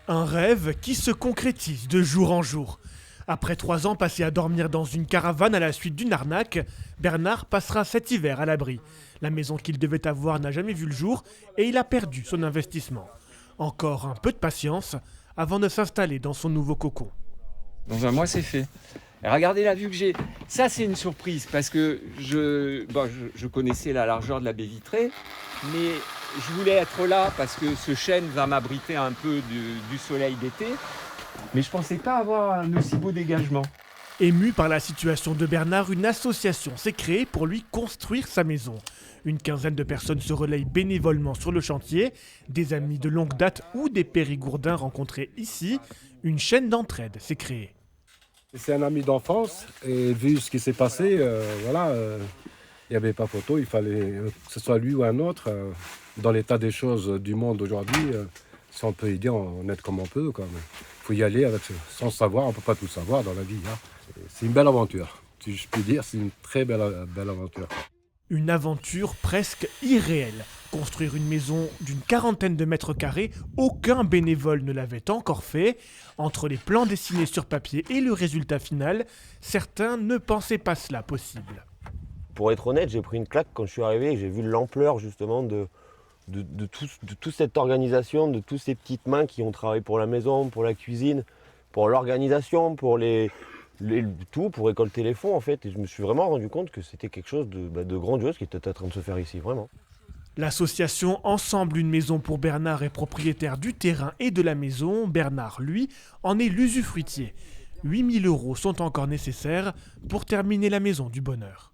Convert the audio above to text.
Un rêve qui se concrétise de jour en jour. Après 3 ans passés à dormir dans une caravane à la suite d'une arnaque, Bernard passera cet hiver à l'abri. La maison qu'il devait avoir n'a jamais vu le jour et il a perdu son investissement. Encore un peu de patience avant de s'installer dans son nouveau cocon. Dans un mois, c'est fait. Et regardez la vue que j'ai. Ça, c'est une surprise parce que je connaissais la largeur de la baie vitrée, mais je voulais être là parce que ce chêne va m'abriter un peu du soleil d'été. Mais je ne pensais pas avoir un aussi beau dégagement. Ému par la situation de Bernard, une association s'est créée pour lui construire sa maison. Une quinzaine de personnes se relayent bénévolement sur le chantier, des amis de longue date ou des périgourdins rencontrés ici. Une chaîne d'entraide s'est créée. C'est un ami d'enfance et vu ce qui s'est passé, il n'y avait pas photo, il fallait que ce soit lui ou un autre. Dans l'état des choses du monde aujourd'hui, si on peut aider, on aide comme on peut. Il faut y aller sans savoir, on ne peut pas tout savoir dans la vie. C'est une belle aventure, si je puis dire, c'est une très belle aventure. Une aventure presque irréelle. Construire une maison d'une 40aine de mètres carrés, aucun bénévole ne l'avait encore fait. Entre les plans dessinés sur papier et le résultat final, certains ne pensaient pas cela possible. Pour être honnête, j'ai pris une claque quand je suis arrivé et j'ai vu l'ampleur justement de toute cette organisation, de toutes ces petites mains qui ont travaillé pour la maison, pour la cuisine, pour l'organisation, pour tout, pour récolter les fonds en fait. Et je me suis vraiment rendu compte que c'était quelque chose de grandiose qui était en train de se faire ici, vraiment. L'association Ensemble une maison pour Bernard est propriétaire du terrain et de la maison. Bernard, lui, en est l'usufruitier. 8 000 € sont encore nécessaires pour terminer la maison du bonheur.